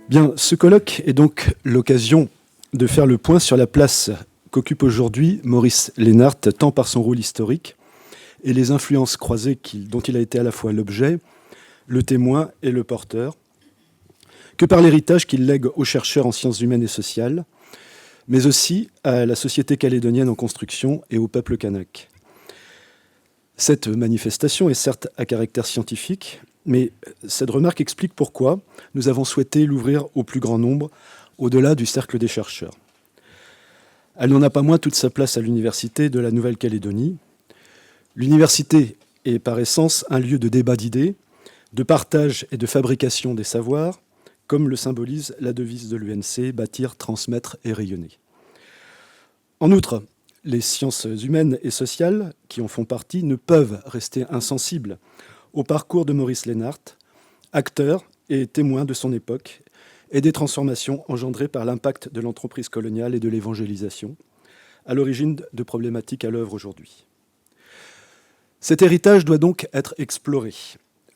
Bien, ce colloque est donc l'occasion de faire le point sur la place qu'occupe aujourd'hui Maurice Lénart, tant par son rôle historique et les influences croisées dont il a été à la fois l'objet, le témoin et le porteur, que par l'héritage qu'il lègue aux chercheurs en sciences humaines et sociales, mais aussi à la société calédonienne en construction et au peuple kanak. Cette manifestation est certes à caractère scientifique, mais cette remarque explique pourquoi nous avons souhaité l'ouvrir au plus grand nombre, au-delà du cercle des chercheurs. Elle n'en a pas moins toute sa place à l'Université de la Nouvelle-Calédonie. L'université est par essence un lieu de débat d'idées, de partage et de fabrication des savoirs, comme le symbolise la devise de l'UNC, bâtir, transmettre et rayonner. En outre, les sciences humaines et sociales qui en font partie ne peuvent rester insensibles au parcours de Maurice Lénart, acteur et témoin de son époque et des transformations engendrées par l'impact de l'entreprise coloniale et de l'évangélisation, à l'origine de problématiques à l'œuvre aujourd'hui. Cet héritage doit donc être exploré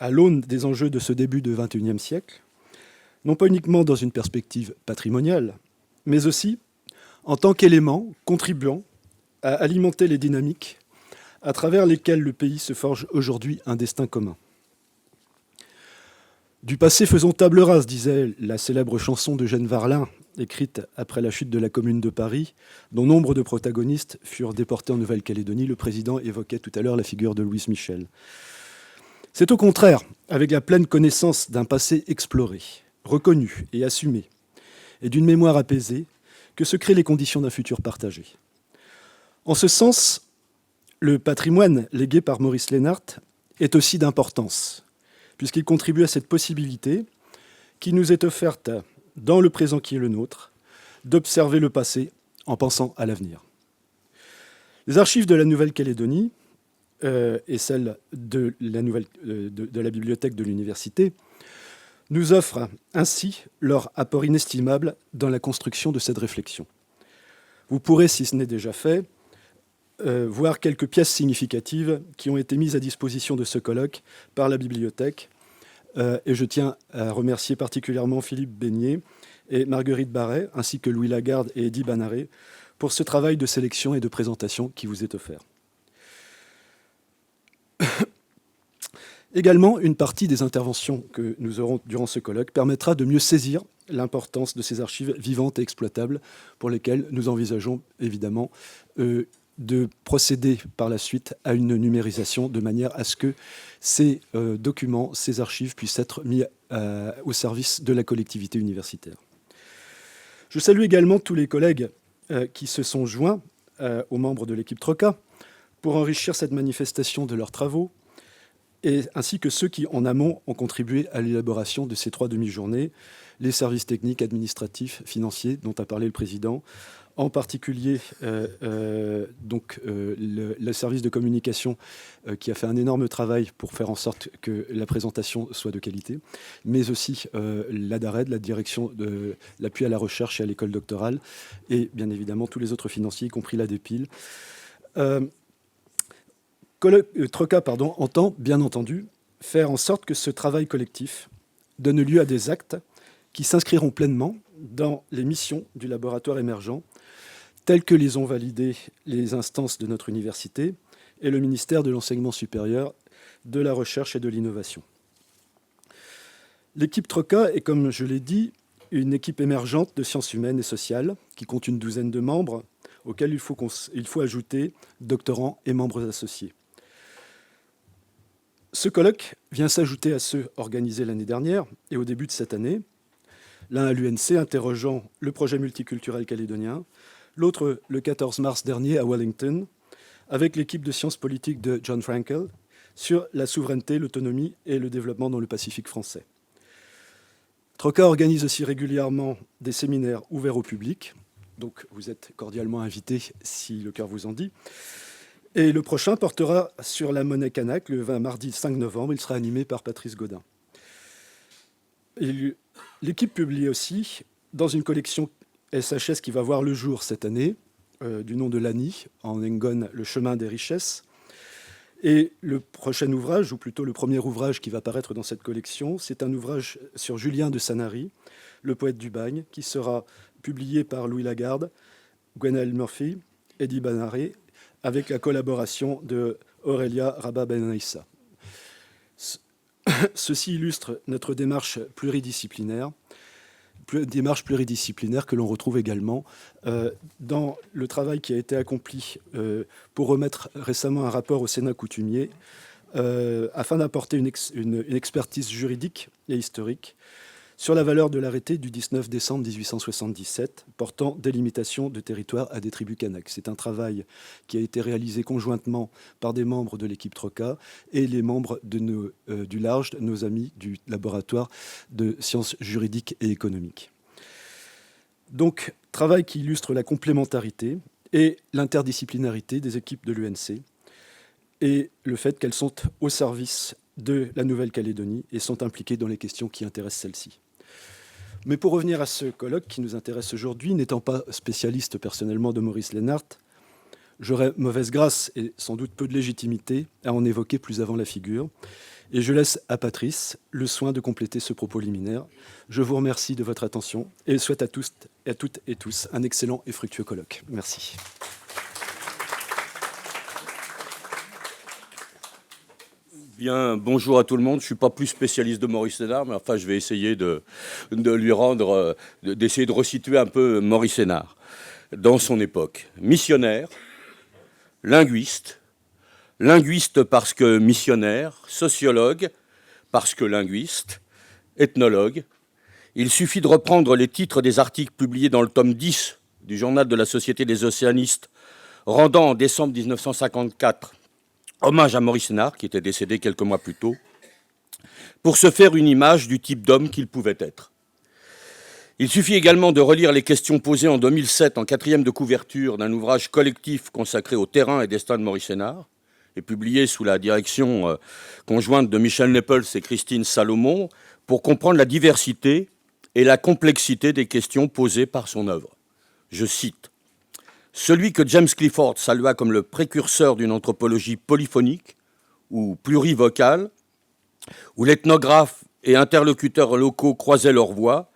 à l'aune des enjeux de ce début de XXIe siècle, non pas uniquement dans une perspective patrimoniale, mais aussi en tant qu'élément contribuant à alimenter les dynamiques à travers lesquelles le pays se forge aujourd'hui un destin commun. Du passé faisons table rase, disait la célèbre chanson d'Eugène Varlin, écrite après la chute de la Commune de Paris, dont nombre de protagonistes furent déportés en Nouvelle-Calédonie. Le président évoquait tout à l'heure la figure de Louise Michel. C'est au contraire, avec la pleine connaissance d'un passé exploré, reconnu et assumé, et d'une mémoire apaisée, que se créent les conditions d'un futur partagé. En ce sens, le patrimoine légué par Maurice Lénart est aussi d'importance, puisqu'il contribue à cette possibilité qui nous est offerte dans le présent qui est le nôtre, d'observer le passé en pensant à l'avenir. Les archives de la Nouvelle-Calédonie et celles de la bibliothèque de l'université nous offrent ainsi leur apport inestimable dans la construction de cette réflexion. Vous pourrez, si ce n'est déjà fait, voir quelques pièces significatives qui ont été mises à disposition de ce colloque par la bibliothèque. Et je tiens à remercier particulièrement Philippe Beignet et Marguerite Barret, ainsi que Louis Lagarde et Eddy Banaré, pour ce travail de sélection et de présentation qui vous est offert. Également, une partie des interventions que nous aurons durant ce colloque permettra de mieux saisir l'importance de ces archives vivantes et exploitables pour lesquelles nous envisageons évidemment de procéder par la suite à une numérisation de manière à ce que ces documents, ces archives puissent être mis au service de la collectivité universitaire. Je salue également tous les collègues qui se sont joints aux membres de l'équipe TROCA pour enrichir cette manifestation de leurs travaux, ainsi que ceux qui, en amont, ont contribué à l'élaboration de ces 3 demi-journées, les services techniques, administratifs, financiers, dont a parlé le président, en particulier le service de communication qui a fait un énorme travail pour faire en sorte que la présentation soit de qualité, mais aussi la DARED, la direction de l'appui à la recherche et à l'école doctorale, et bien évidemment tous les autres financiers, y compris la DEPIL. TROCA entend, bien entendu, faire en sorte que ce travail collectif donne lieu à des actes qui s'inscriront pleinement dans les missions du laboratoire émergent, telles que les ont validées les instances de notre université et le ministère de l'Enseignement supérieur, de la Recherche et de l'Innovation. L'équipe TROCA est, comme je l'ai dit, une équipe émergente de sciences humaines et sociales qui compte une douzaine de membres, auxquels il faut ajouter doctorants et membres associés. Ce colloque vient s'ajouter à ceux organisés l'année dernière et au début de cette année, l'un à l'UNC interrogeant le projet multiculturel calédonien, l'autre le 14 mars dernier à Wellington, avec l'équipe de sciences politiques de John Frankel sur la souveraineté, l'autonomie et le développement dans le Pacifique français. TROCA organise aussi régulièrement des séminaires ouverts au public, donc vous êtes cordialement invités si le cœur vous en dit. Et le prochain portera sur la monnaie kanak le mardi 5 novembre. Il sera animé par Patrice Gaudin. L'équipe publie aussi dans une collection SHS qui va voir le jour cette année, du nom de l'ANI, en Engon, le chemin des richesses, Et le prochain ouvrage, ou plutôt le premier ouvrage qui va paraître dans cette collection, c'est un ouvrage sur Julien de Sanary, le poète du bagne, qui sera publié par Louis Lagarde, Gwenaël Murphy, Eddie Banaré, avec la collaboration de Aurélia Rabat-Ben-Aïssa. Ceci illustre notre démarche pluridisciplinaire que l'on retrouve également dans le travail qui a été accompli pour remettre récemment un rapport au Sénat coutumier afin d'apporter une expertise juridique et historique sur la valeur de l'arrêté du 19 décembre 1877 portant délimitation de territoire à des tribus Kanak. C'est un travail qui a été réalisé conjointement par des membres de l'équipe TROCA et les membres du LARGE, nos amis du laboratoire de sciences juridiques et économiques. Donc, travail qui illustre la complémentarité et l'interdisciplinarité des équipes de l'UNC et le fait qu'elles sont au service de la Nouvelle-Calédonie et sont impliquées dans les questions qui intéressent celle-ci. Mais pour revenir à ce colloque qui nous intéresse aujourd'hui, n'étant pas spécialiste personnellement de Maurice Lénart, j'aurais mauvaise grâce et sans doute peu de légitimité à en évoquer plus avant la figure. Et je laisse à Patrice le soin de compléter ce propos liminaire. Je vous remercie de votre attention et souhaite à toutes et tous un excellent et fructueux colloque. Merci. Bien, bonjour à tout le monde. Je ne suis pas plus spécialiste de Maurice Lénart, mais enfin, je vais essayer d'essayer de resituer un peu Maurice Lénart dans son époque. Missionnaire, linguiste parce que missionnaire, sociologue parce que linguiste, ethnologue. Il suffit de reprendre les titres des articles publiés dans le tome 10 du journal de la Société des Océanistes, rendant en décembre 1954 hommage à Maurice Lénart, qui était décédé quelques mois plus tôt, pour se faire une image du type d'homme qu'il pouvait être. Il suffit également de relire les questions posées en 2007 en 4e de couverture d'un ouvrage collectif consacré au terrain et destin de Maurice Lénart, et publié sous la direction conjointe de Michel Nepels et Christine Salomon, pour comprendre la diversité et la complexité des questions posées par son œuvre. Je cite. Celui que James Clifford salua comme le précurseur d'une anthropologie polyphonique ou plurivocale, où l'ethnographe et interlocuteurs locaux croisaient leurs voix,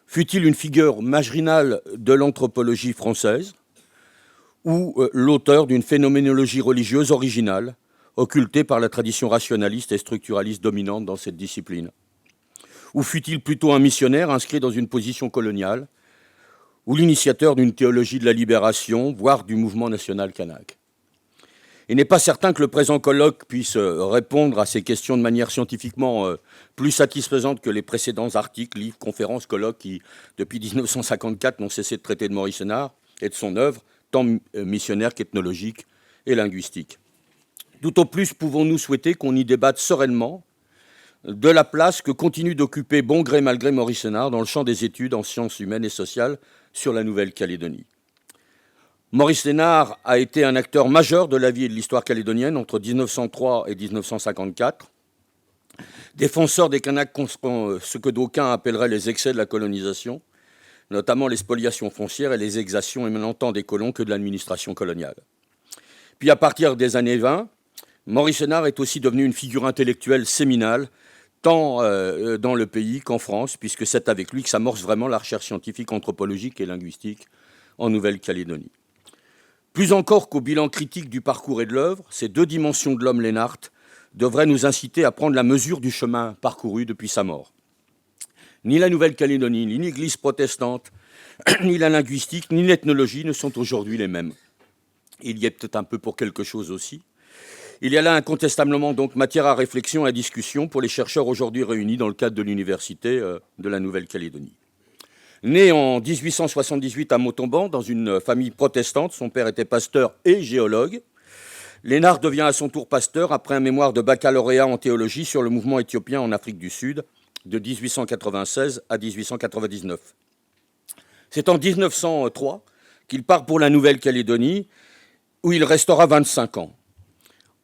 fut-il une figure marginale de l'anthropologie française ou l'auteur d'une phénoménologie religieuse originale, occultée par la tradition rationaliste et structuraliste dominante dans cette discipline? Ou fut-il plutôt un missionnaire inscrit dans une position coloniale, ou l'initiateur d'une théologie de la libération, voire du mouvement national kanak? Il n'est pas certain que le présent colloque puisse répondre à ces questions de manière scientifiquement plus satisfaisante que les précédents articles, livres, conférences, colloques qui, depuis 1954, n'ont cessé de traiter de Maurice Lénart et de son œuvre, tant missionnaire qu'ethnologique et linguistique. Tout au plus pouvons-nous souhaiter qu'on y débatte sereinement de la place que continue d'occuper bon gré mal gré Maurice Lénart dans le champ des études en sciences humaines et sociales sur la Nouvelle-Calédonie. Maurice Lénart a été un acteur majeur de la vie et de l'histoire calédonienne entre 1903 et 1954, défenseur des Kanaks contre ce que d'aucuns appelleraient les excès de la colonisation, notamment les spoliations foncières et les exactions émanant tant des colons que de l'administration coloniale. Puis à partir des années 20, Maurice Lénart est aussi devenu une figure intellectuelle séminale, tant dans le pays qu'en France, puisque c'est avec lui que s'amorce vraiment la recherche scientifique, anthropologique et linguistique en Nouvelle-Calédonie. Plus encore qu'au bilan critique du parcours et de l'œuvre, ces deux dimensions de l'homme Lénart devraient nous inciter à prendre la mesure du chemin parcouru depuis sa mort. Ni la Nouvelle-Calédonie, ni l'Église protestante, ni la linguistique, ni l'ethnologie ne sont aujourd'hui les mêmes. Il y est peut-être un peu pour quelque chose aussi. Il y a là incontestablement donc matière à réflexion et à discussion pour les chercheurs aujourd'hui réunis dans le cadre de l'Université de la Nouvelle-Calédonie. Né en 1878 à Montauban, dans une famille protestante, son père était pasteur et géologue. Lénart devient à son tour pasteur après un mémoire de baccalauréat en théologie sur le mouvement éthiopien en Afrique du Sud de 1896 à 1899. C'est en 1903 qu'il part pour la Nouvelle-Calédonie, où il restera 25 ans.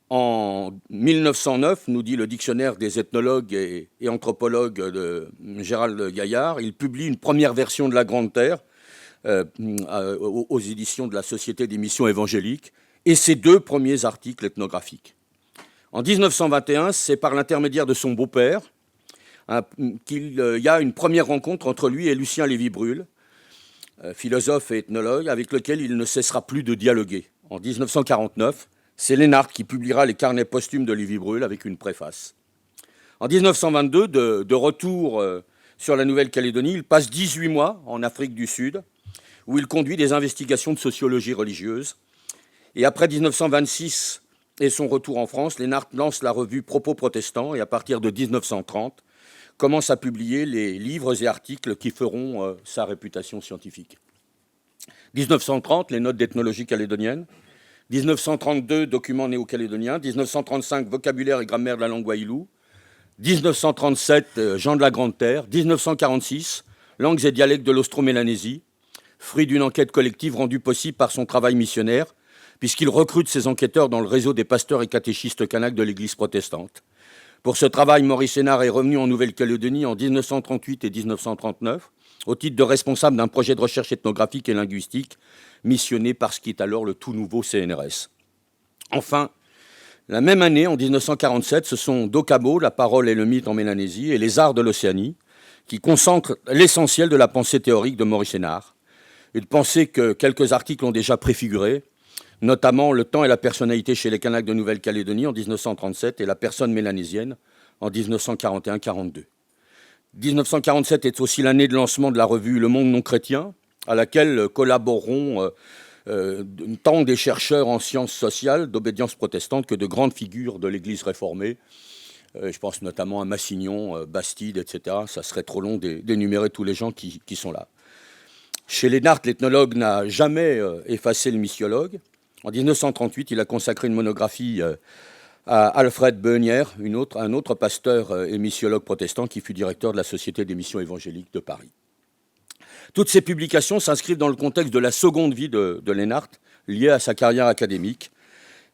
En 1909, nous dit le dictionnaire des ethnologues et anthropologues de Gérald Gaillard, il publie une première version de La Grande Terre aux éditions de la Société des missions évangéliques et ses deux premiers articles ethnographiques. En 1921, c'est par l'intermédiaire de son beau-père qu'il y a une première rencontre entre lui et Lucien Lévy-Bruhl, philosophe et ethnologue, avec lequel il ne cessera plus de dialoguer. En 1949, c'est Lénart qui publiera les carnets posthumes de Lévy-Bruhl avec une préface. En 1922, de retour sur la Nouvelle-Calédonie, il passe 18 mois en Afrique du Sud, où il conduit des investigations de sociologie religieuse. Et après 1926 et son retour en France, Lénart lance la revue Propos protestants et à partir de 1930, commence à publier les livres et articles qui feront sa réputation scientifique. 1930, les notes d'ethnologie calédonienne. 1932, documents néo-calédoniens. 1935, vocabulaire et grammaire de la langue waïlou. 1937, Jean de la Grande Terre. 1946, langues et dialectes de l'Austro-Mélanésie, fruit d'une enquête collective rendue possible par son travail missionnaire, puisqu'il recrute ses enquêteurs dans le réseau des pasteurs et catéchistes kanaks de l'Église protestante. Pour ce travail, Maurice Lénart est revenu en Nouvelle-Calédonie en 1938 et 1939, au titre de responsable d'un projet de recherche ethnographique et linguistique missionné par ce qui est alors le tout nouveau CNRS. Enfin, la même année, en 1947, ce sont Dokabo, la parole et le mythe en Mélanésie, et les arts de l'Océanie, qui concentrent l'essentiel de la pensée théorique de Maurice Lénart. Une pensée que quelques articles ont déjà préfigurée, notamment Le temps et la personnalité chez les Kanaks de Nouvelle-Calédonie en 1937 et la personne mélanésienne en 1941-42. 1947 est aussi l'année de lancement de la revue Le Monde non chrétien, à laquelle collaboreront tant des chercheurs en sciences sociales d'obédience protestante que de grandes figures de l'Église réformée. Je pense notamment à Massignon, Bastide, etc. Ça serait trop long d'énumérer tous les gens qui sont là. Chez Lénart, l'ethnologue n'a jamais effacé le missiologue. En 1938, il a consacré une monographie à Alfred Beunier, un autre pasteur et missiologue protestant qui fut directeur de la Société des missions évangéliques de Paris. Toutes ces publications s'inscrivent dans le contexte de la seconde vie de Lénart, liée à sa carrière académique.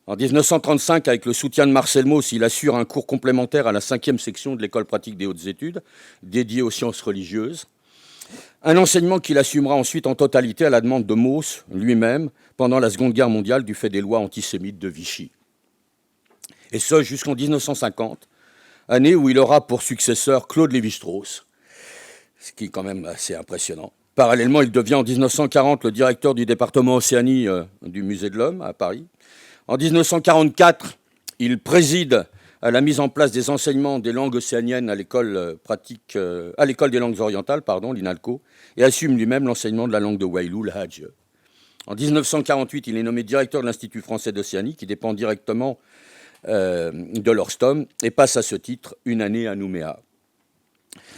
En 1935, avec le soutien de Marcel Mauss, il assure un cours complémentaire à la 5e section de l'École pratique des hautes études, dédiée aux sciences religieuses. Un enseignement qu'il assumera ensuite en totalité à la demande de Mauss lui-même pendant la Seconde Guerre mondiale du fait des lois antisémites de Vichy. Et ce, jusqu'en 1950, année où il aura pour successeur Claude Lévi-Strauss, ce qui est quand même assez impressionnant. Parallèlement, il devient en 1940 le directeur du département Océanie du Musée de l'Homme à Paris. En 1944, il préside à la mise en place des enseignements des langues océaniennes à l'école des langues orientales, l'INALCO, et assume lui-même l'enseignement de la langue de Waïlou, le Hadj. En 1948, il est nommé directeur de l'Institut français d'Océanie, qui dépend directement de l'Orstom, et passe à ce titre une année à Nouméa.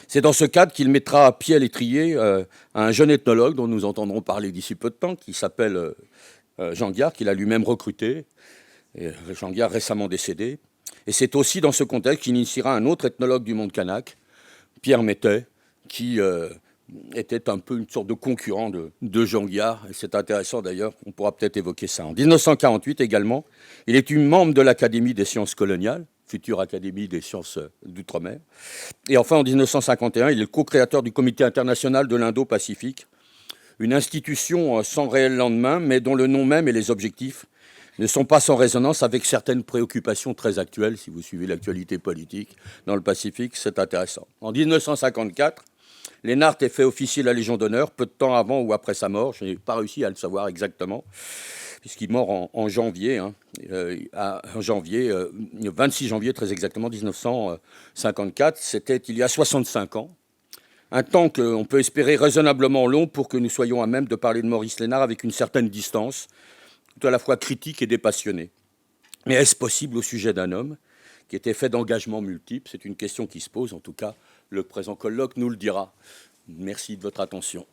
C'est dans ce cadre qu'il mettra à pied à l'étrier un jeune ethnologue dont nous entendrons parler d'ici peu de temps, qui s'appelle Jean Guiard, qu'il a lui-même recruté, et Jean Guiard récemment décédé. Et c'est aussi dans ce contexte qu'il initiera un autre ethnologue du monde kanak, Pierre Métais, qui était un peu une sorte de concurrent de Jean Guiard. Et c'est intéressant d'ailleurs, on pourra peut-être évoquer ça. En 1948 également, il est membre de l'Académie des sciences coloniales, future Académie des sciences d'outre-mer. Et enfin, en 1951, il est le co-créateur du Comité international de l'Indo-Pacifique, une institution sans réel lendemain, mais dont le nom même et les objectifs ne sont pas sans résonance avec certaines préoccupations très actuelles, si vous suivez l'actualité politique dans le Pacifique, c'est intéressant. En 1954, Lénart est fait officier de la Légion d'honneur, peu de temps avant ou après sa mort, je n'ai pas réussi à le savoir exactement, puisqu'il est mort en janvier, le 26 janvier très exactement 1954, c'était il y a 65 ans. Un temps qu'on peut espérer raisonnablement long pour que nous soyons à même de parler de Maurice Lénart avec une certaine distance, tout à la fois critique et dépassionné. Mais est-ce possible au sujet d'un homme qui était fait d'engagements multiples? C'est une question qui se pose, en tout cas, le présent colloque nous le dira. Merci de votre attention.